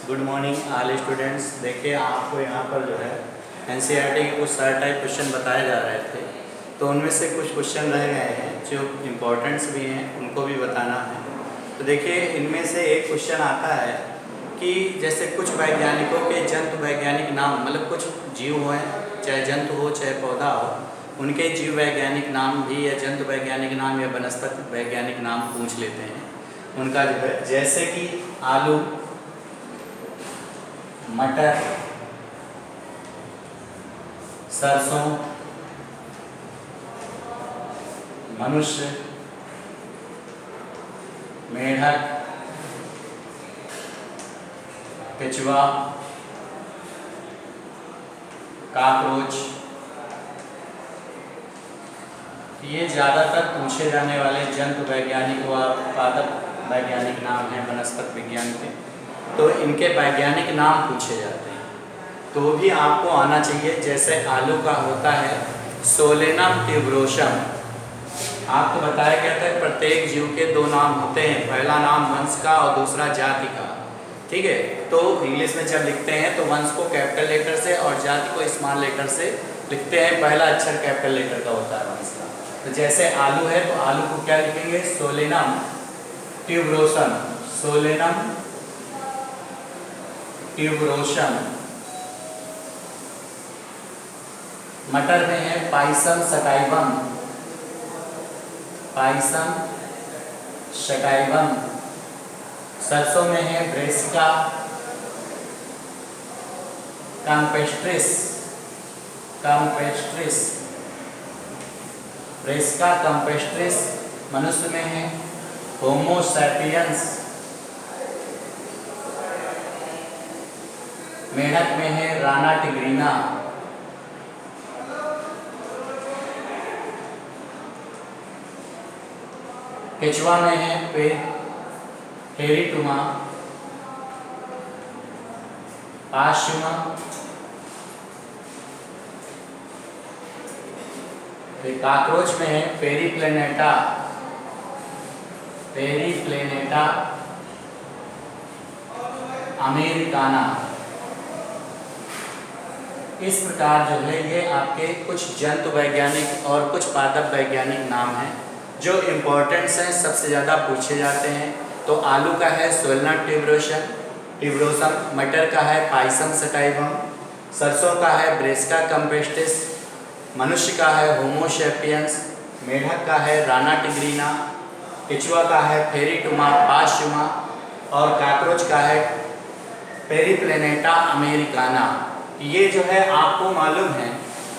Good morning all students. देखिए आपको यहाँ पर जो है एनसीईआरटी के कुछ सर टाइप क्वेश्चन बताए जा रहे थे, तो उनमें से कुछ क्वेश्चन रह गए हैं जो इम्पोर्टेंट्स भी हैं, उनको भी बताना है। तो देखिए इनमें से एक क्वेश्चन आता है कि जैसे कुछ वैज्ञानिकों के जंतु वैज्ञानिक नाम, मतलब कुछ जीव हैं, चाहे जंतु हो चाहे पौधा हो, उनके जीव वैज्ञानिक नाम भी या जंतु वैज्ञानिक नाम या वनस्पति वैज्ञानिक नाम पूछ लेते हैं उनका जो है। जैसे कि आलू, मटर, सरसों, मनुष्य, मेढक, केचुआ, कॉकरोच, ये ज़्यादातर पूछे जाने वाले जंतु वैज्ञानिक व पादप वैज्ञानिक नाम हैं वनस्पति विज्ञान के। तो इनके वैज्ञानिक नाम पूछे जाते हैं, तो भी आपको आना चाहिए। जैसे आलू का होता है सोलेनम ट्यूबरोसम। आपको बताया गया था प्रत्येक जीव के दो नाम होते हैं, पहला नाम वंश का और दूसरा जाति का। ठीक है, तो इंग्लिश में जब लिखते हैं तो वंश को कैपिटल लेटर से और जाति को स्मॉल लेटर से लिखते हैं। पहला अक्षर कैपिटल लेटर का होता है वंश का। तो जैसे आलू है तो आलू को क्या लिखेंगे? Solanum tuberosum, Solanum tuberosum. मटर में है पाइसम सटाइवम, पाइसम सटाइवम। सरसों में है Brassica campestris, campestris, Brassica campestris. मनुष्य में है होमो सैपियंस। मेढक में है राना टिग्रीना। केचुआ में है पेरिटुमा पाश्चुमा। कॉकरोच में है पेरिप्लेनेटा, पेरिप्लेनेटा अमेरिकाना। इस प्रकार जो है ये आपके कुछ जंतु वैज्ञानिक और कुछ पादप वैज्ञानिक नाम हैं जो इम्पोर्टेंट्स हैं, सबसे ज़्यादा पूछे जाते हैं। तो आलू का है सोलेनम ट्यूबरोसम, मटर का है पाइसम सटाइवम, सरसों का है ब्रेसिका कैम्पेस्ट्रिस, मनुष्य का है होमो सैपियंस, मेढक का है राना टिग्रीना, केचुआ का है पेरिटुमा पाश्चुमा और कॉकरोच का है पेरिप्लेनेटा अमेरिकाना। ये जो है आपको मालूम है,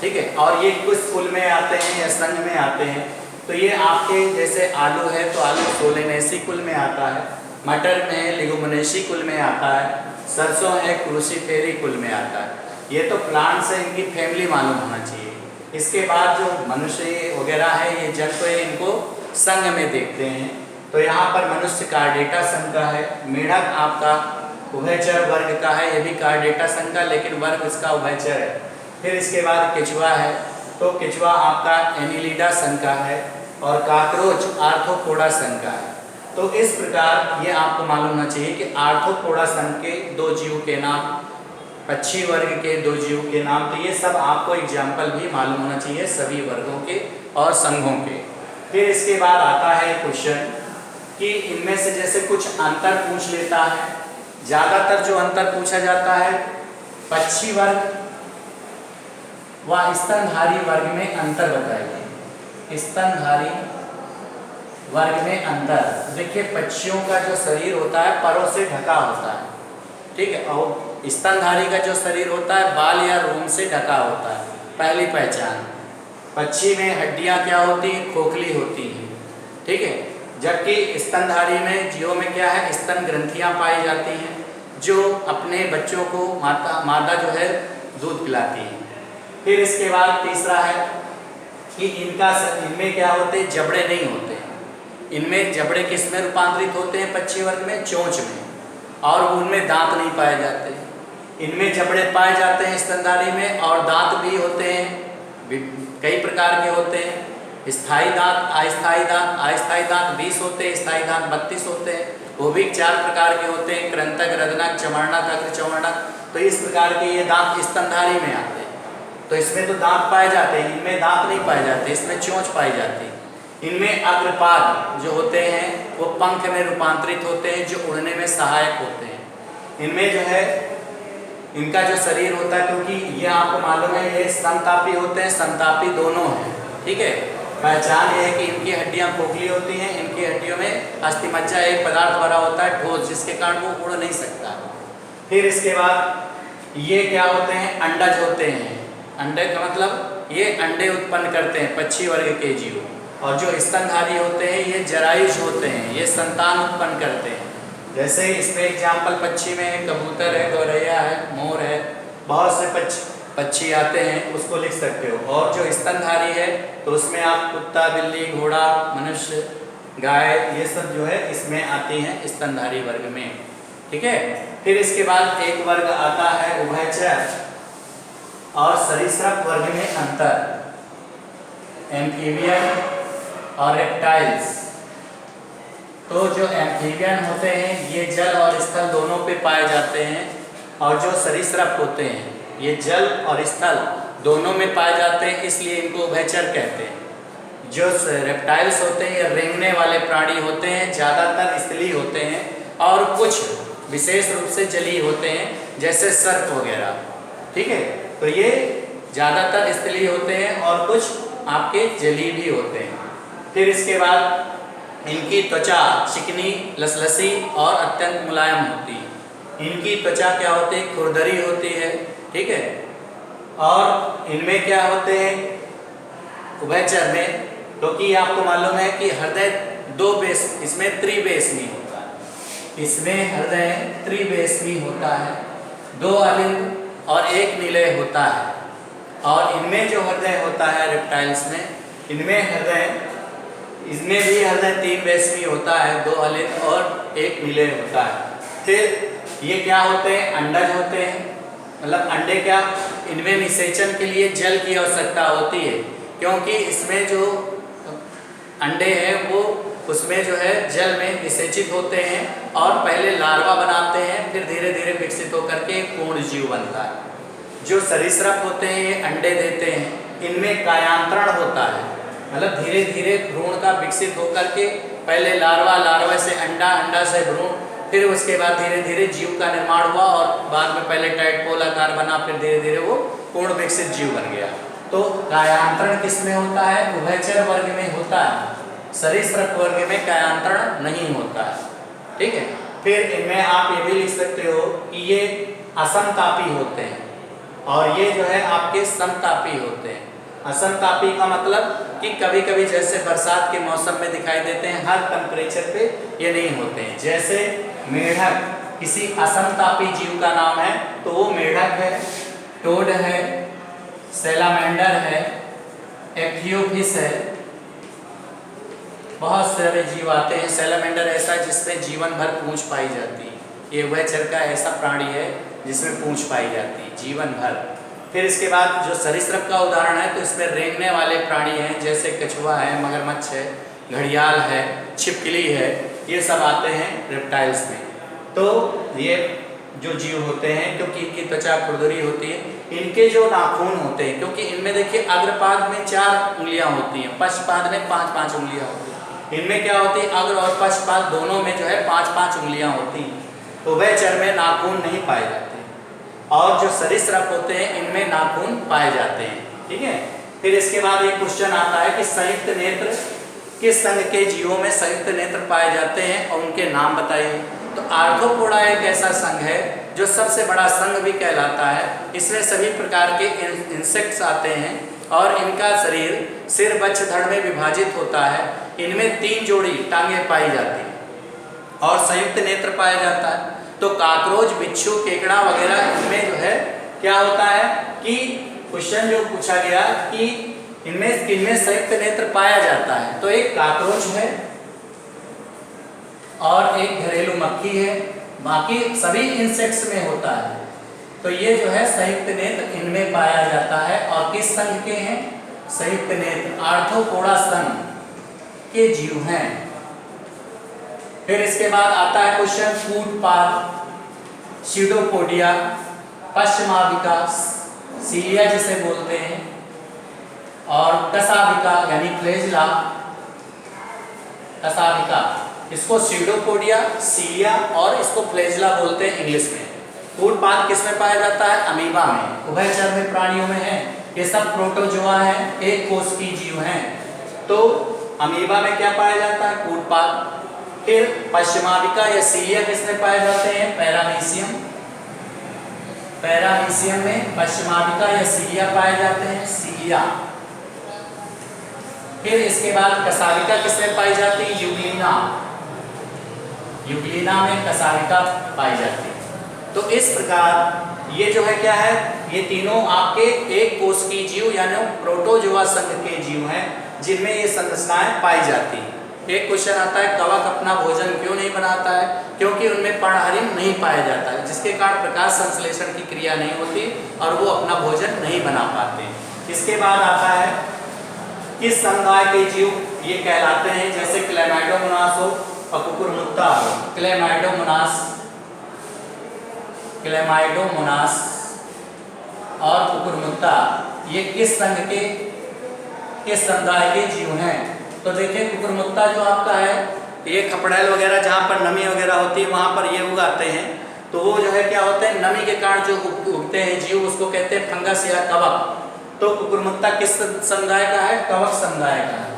ठीक है। और ये कुछ कुल में आते हैं या संघ में आते हैं। तो ये आपके जैसे आलू है तो आलू सोलेनेसी कुल में आता है, मटर में लिगुमिनेसी कुल में आता है, सरसों है क्रूसीफेरी कुल में आता है। ये तो प्लांट्स है, इनकी फैमिली मालूम होना चाहिए। इसके बाद जो मनुष्य वगैरह है, ये जंतु है, इनको संघ में देखते हैं। तो यहाँ पर मनुष्य कार्डेटा संघ का है, मेढक आपका उभयचर वर्ग का है, ये भी कार्डेटा संघ का, लेकिन वर्ग इसका उभयचर है। फिर इसके बाद केचुआ है, तो केचुआ आपका एनिलिडा संघ का है और कॉकरोच आर्थ्रोपोडा संघ का है। तो इस प्रकार ये आपको मालूम होना चाहिए कि आर्थ्रोपोडा संघ के दो जीव के नाम, पक्षी वर्ग के दो जीव के नाम। तो ये सब आपको एग्जाम्पल भी मालूम होना चाहिए सभी वर्गों के और संघों के। फिर इसके बाद आता है क्वेश्चन कि इनमें से जैसे कुछ अंतर पूछ लेता है। ज़्यादातर जो अंतर पूछा जाता है पक्षी वर्ग व स्तनधारी वर्ग में अंतर बताइए। स्तनधारी वर्ग में अंतर, देखिए पक्षियों का जो शरीर होता है परों से ढका होता है, ठीक है, और स्तनधारी का जो शरीर होता है बाल या रोम से ढका होता है। पहली पहचान, पक्षी में हड्डियां क्या होती हैं? खोखली होती हैं, ठीक है। जबकि स्तनधारी में जीवों में क्या है? स्तन ग्रंथियां पाई जाती हैं जो अपने बच्चों को मादा जो है दूध पिलाती है। फिर इसके बाद तीसरा है कि इनमें क्या होते हैं? जबड़े नहीं होते। इनमें जबड़े किस में रूपांतरित होते हैं? पक्षी वर्ग में चोंच में, और उनमें दांत नहीं पाए जाते। इनमें जबड़े पाए जाते हैं स्तनधारी में, और दांत भी होते हैं, कई प्रकार के होते हैं। स्थायी दांत, अस्थायी दांत, अस्थायी दांत 20 होते हैं, स्थायी दांत 32 होते हैं। वो भी 4 प्रकार के होते हैं, कृंतक, रदनक, चमड़नक, अग्रचमड़नक। तो इस प्रकार के ये दांत स्तनधारी में आते हैं। तो इसमें तो दांत पाए जाते हैं, इनमें दांत नहीं पाए जाते, इसमें चोंच पाई जाती है। इनमें अग्रपाद जो होते हैं वो पंख में रूपांतरित होते हैं, जो उड़ने में सहायक होते हैं। इनमें जो है इनका जो शरीर होता है, क्योंकि ये आपको मालूम है ये समतापी होते हैं, समतापी दोनों हैं, ठीक है। पहचान ये है कि इनकी हड्डियां खोखली होती हैं, इनकी हड्डियों में अस्थिमज्जा एक पदार्थ भरा होता है ठोस, जिसके कारण वो उड़ नहीं सकता। फिर इसके बाद ये क्या होते हैं, अंडज होते हैं। अंडे का मतलब ये अंडे उत्पन्न करते हैं पक्षी वर्ग के जीव। और जो स्तनधारी होते हैं ये जरायुज होते हैं, ये संतान उत्पन्न करते हैं। जैसे इसमें एग्जाम्पल पक्षी में कबूतर है, गौरैया है, मोर है, बहुत से पक्षी आते हैं, उसको लिख सकते हो। और जो स्तनधारी है तो उसमें आप कुत्ता, बिल्ली, घोड़ा, मनुष्य, गाय, ये सब जो है इसमें आती हैं स्तनधारी वर्ग में, ठीक है। फिर इसके बाद एक वर्ग आता है उभयचर और सरीसृप वर्ग में अंतर, एम्फीबियन और रेप्टाइल्स। तो जो एम्फीबियन होते हैं ये जल और स्थल दोनों पे पाए जाते हैं, और जो सरीसृप होते हैं ये जल और स्थल दोनों में पाए जाते हैं, इसलिए इनको उभयचर कहते हैं। जो रेप्टाइल्स होते हैं ये रेंगने वाले प्राणी होते हैं, ज़्यादातर स्थलीय होते हैं और कुछ विशेष रूप से जलीय होते हैं, जैसे सर्प वगैरह, ठीक है। तो ये ज़्यादातर स्थलीय होते हैं और कुछ आपके जलीय भी होते हैं। फिर इसके बाद इनकी त्वचा चिकनी, लसलसी और अत्यंत मुलायम होती है। इनकी त्वचा क्या होती है, खुरदरी होती है, ठीक है। और इनमें क्या होते हैं उभयचर में, क्योंकि आपको मालूम है कि हृदय 2 बेस, इसमें त्रिबेसमी होता है, इसमें हृदय त्रिबेसमी होता है, 2 अलिंद और 1 निलय होता है। और इनमें जो हृदय होता है रेप्टाइल्स में, इसमें भी हृदय 3 बेसमी होता है, 2 अलिंद और 1 निलय होता है। फिर ये क्या होते हैं, अंडज होते हैं, मतलब अंडे क्या, इनमें निषेचन के लिए जल की आवश्यकता होती है, क्योंकि इसमें जो अंडे हैं वो उसमें जो है जल में निषेचित होते हैं और पहले लार्वा बनाते हैं, फिर धीरे धीरे विकसित होकर के पूर्ण जीव बनता है। जो सरीसृप होते हैं ये अंडे देते हैं, इनमें कायांतरण होता है, मतलब धीरे धीरे भ्रूण का विकसित होकर के पहले लार्वा, लार्वा से अंडा, अंडा से भ्रूण, फिर उसके बाद धीरे धीरे जीव का निर्माण हुआ और बाद में पहले टैडपोल आकार बना, फिर धीरे धीरे वो पूर्ण विकसित जीव बन गया। तो कायांतरण किस में होता है, उभयचर वर्ग में होता है, सरीसृप वर्ग में कायांतरण नहीं होता है, ठीक है। फिर इनमें आप ये भी लिख सकते हो कि ये असमतापी होते हैं और ये जो है आपके समतापी होते हैं। असमतापी का मतलब कि कभी कभी जैसे बरसात के मौसम में दिखाई देते हैं, हर टेम्परेचर पे ये नहीं होते हैं। जैसे मेढक किसी असमतापी जीव का नाम है, तो वो मेढक है, टोड है, सैलामेंडर है, एक्टियोफिस है, बहुत सारे जीव आते हैं। सैलामेंडर ऐसा जिसमें जीवन भर पूंछ पाई जाती है, ये उभयचर का ऐसा प्राणी है जिसमें पूंछ पाई जाती है जीवन भर। फिर इसके बाद जो सरीसृप का उदाहरण है, तो इसमें रेंगने वाले प्राणी हैं, जैसे कछुआ है, मगरमच्छ है, घड़ियाल है, छिपकली है, ये सब आते हैं रेप्टाइल्स में। तो ये जो जीव होते हैं, क्योंकि इनकी त्वचा खुरदरी होती है, इनके जो नाखून होते हैं, क्योंकि इनमें देखिए अग्रपाद में 4 उंगलियां होती हैं, पश्चपाद में 5-5 उंगलियां होती हैं। इनमें क्या होती है, अग्र और पश्चपाद दोनों में जो है 5-5 उंगलियां होती हैं। तो उभयचर में नाखून नहीं पाए जाते, और जो सरीसृप होते हैं इनमें नाखून पाए जाते हैं, ठीक है। फिर इसके बाद एक क्वेश्चन आता है कि संयुक्त नेत्र किस संघ के जीवों में संयुक्त नेत्र पाए जाते हैं और उनके नाम बताइए। तो आर्थ्रोपोडा एक ऐसा संघ है जो सबसे बड़ा संघ भी कहलाता है। इसमें सभी प्रकार के इंसेक्ट्स आते हैं और इनका शरीर सिर बच्छधड़ में विभाजित होता है। इनमें 3 जोड़ी टांगें पाई जाती हैं और संयुक्त नेत्र पाया जाता है। तो काकरोच, बिच्छू, केकड़ा वगैरह इनमें जो है क्या होता है कि क्वेश्चन जो पूछा गया कि इनमें किनमें संयुक्त नेत्र पाया जाता है, तो एक काकरोच है और एक घरेलू मक्खी है, बाकी सभी इंसेक्ट्स में होता है। तो ये जो है संयुक्त नेत्र इनमें पाया जाता है। और किस संघ के हैं संयुक्त नेत्र, आर्थ्रोपोडा संघ के जीव हैं। फिर इसके बाद आता है क्वेश्चन फूड पाद, सीडोपोडिया, पश्चिमाविका, सीलिया जिसे बोलते हैं, और कसाविका यानी फ्लैजिला, कसाविका, इसको सीडोपोडिया, सीलिया और इसको फ्लैजिला बोलते हैं इंग्लिश में। फूड पाद किस में पाया जाता है? अमीबा में, उभयचर में प्राणियों में है। ये सब प्रोटोजोआ है, एक कोष की जीव हैं। तो अमीबा में क्या पाया जाता है? फूड पाद। फिर पश्चिमाविका या सीलिया किसमें पाए जाते हैं? पैरामीशियम, पैरामीशियम में पश्चिमाविका या सीलिया पाए जाते हैं, सीलिया। फिर इसके बाद कसाविका किसमें पाई जाती है? यूग्लिना, यूग्लिना में कसाविका पाई जाती है। तो इस प्रकार ये जो है क्या है, ये तीनों आपके एक कोष की जीव यानी प्रोटोजोआ संघ के जीव हैं जिनमें ये संरचनाएं पाई जाती हैं। एक क्वेश्चन आता है कवक अपना भोजन क्यों नहीं बनाता है? क्योंकि उनमें पर्णहरिम नहीं पाया जाता है, जिसके कारण प्रकाश संश्लेषण की क्रिया नहीं होती और वो अपना भोजन नहीं बना पाते। इसके बाद आता है किस समुदाय के जीव ये कहलाते हैं? जैसे क्लेमाइडोमोनास हो और कुकुरमुत्ता हो। क्लेमाइडोमोनास, क्लेमाइडोमोनास और कुकुरमुत्ता ये किस संघ के, किस समुदाय के जीव हैं? तो देखिए कुकुरमुत्ता जो आपका है ये खपड़ैल वगैरह जहाँ पर नमी वगैरह होती है वहाँ पर ये उगाते हैं। तो वो जो है क्या होते हैं, नमी के कारण जो उगते हैं जीव उसको कहते हैं फंगस या कवक। तो कुकुरमुत्ता किस समुदाय का है? कवक समुदाय का है।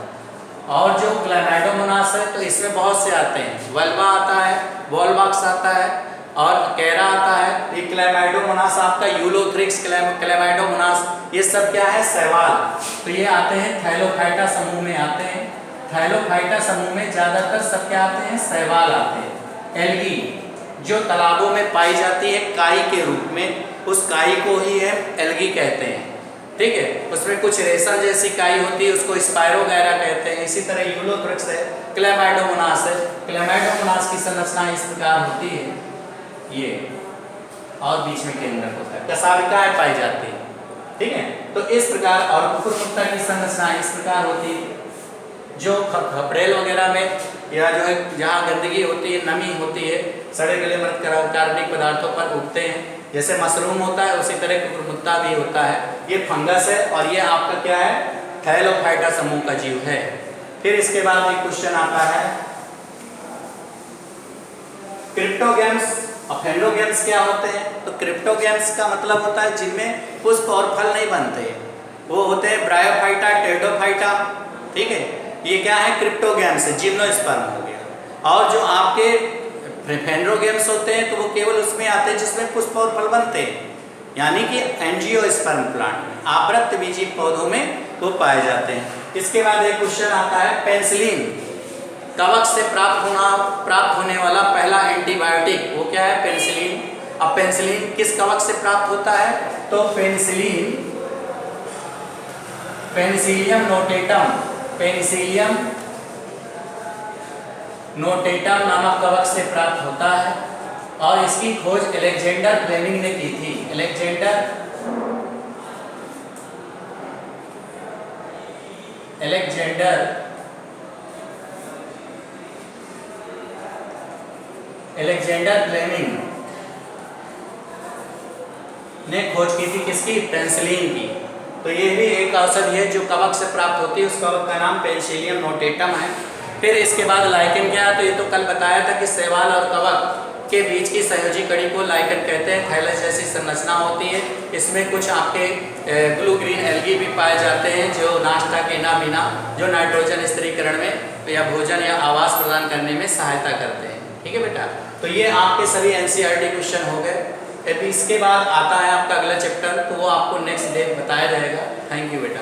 और जो क्लेमाइडोमोनास है तो इसमें बहुत से आते हैं, वल्वा आता है, वॉलबॉक्स आता है और कैरा आता है। ये क्लेमाइडोमोनास आपका यूलोथ्रिक्स, क्लेमाइडोमोनास, ये सब क्या है? शैवाल। तो ये आते हैं थैलोफाइटा समूह में आते हैं। थैलोफाइटा समूह में ज्यादातर सब क्या आते हैं? शैवाल आते हैं। एल्गी जो तालाबों में पाई जाती है काई के रूप में, उस काई को ही है एल्गी कहते हैं, ठीक है। उसमें कुछ रेशा जैसी काई होती है, उसको स्पायरोगैरा कहते हैं। इसी तरह यूलोथ्रिक्स है, क्लेमाइडोमोनास है। क्लेमाइडोमोनास की संरचना इस प्रकार होती है, ये और बीच में केंद्रक होता है, कसाविकाएं पाई जाती है, ठीक है। तो इस प्रकार, और कुकुरमुत्ता की संरचना इस प्रकार होती है, जो खपड़ेल वगैरह में या जो है जहाँ गंदगी होती है, नमी होती है, सड़े गले मृत कार्बनिक पदार्थों पर उगते हैं। जैसे मशरूम होता है उसी तरह कुकुरमुत्ता भी होता है। ये फंगस है और ये आपका क्या है? थैलोफाइटा समूह का जीव है। फिर इसके बाद एक क्वेश्चन आता है क्रिप्टोगेम्स और फेंडोगेम्स क्या होते हैं? तो क्रिप्टोगेम्स का मतलब होता है जिनमें पुष्प और फल नहीं बनते, वो होते हैं ब्रायोफाइटा, टेरिडोफाइटा, ठीक है। ये क्या है? क्रिप्टोगेम्स है, जिम्नोस्पर्म हो गया। और जो आपके फेंडोगेम्स होते हैं तो वो केवल उसमें आते हैं जिसमें पुष्प और फल बनते हैं, यानी कि एंजियोस्पर्म प्लांट में, आवृतबीजी पौधों में वो पाए जाते हैं। इसके बाद एक क्वेश्चन आता है पेनिसिलिन, कवक से प्राप्त होने वाला पहला एंटीबायोटिक, वो क्या है? पेनिसिलिन। अब पेनिसिलिन किस कवक से प्राप्त होता है? तो penicillin Penicillium notatum, Penicillium notatum नामक कवक से प्राप्त होता है और इसकी खोज अलेक्जेंडर फ्लेमिंग ने की थी। अलेक्जेंडर फ्लेमिंग ने खोज की थी किसकी? पेनिसिलिन की। तो ये भी एक औषधि है जो कवक से प्राप्त होती है, उस कवक का नाम पेनिसिलियम नोटेटम है। फिर इसके बाद लाइकेन क्या है? तो ये तो कल बताया था कि शैवाल और कवक के बीच की संयोजी कड़ी को लाइकेन कहते हैं। थैलस जैसी संरचना होती है, इसमें कुछ आपके ब्लू ग्रीन एल्गी भी पाए जाते हैं जो नाश्ता के बिना जो नाइट्रोजन स्थिरीकरण में या भोजन या आवास प्रदान करने में सहायता करते हैं, ठीक है बेटा। तो ये आपके सभी एनसीईआरटी क्वेश्चन हो गए। अब इसके बाद आता है आपका अगला चैप्टर, तो वो आपको नेक्स्ट डे बताया जाएगा। थैंक यू बेटा।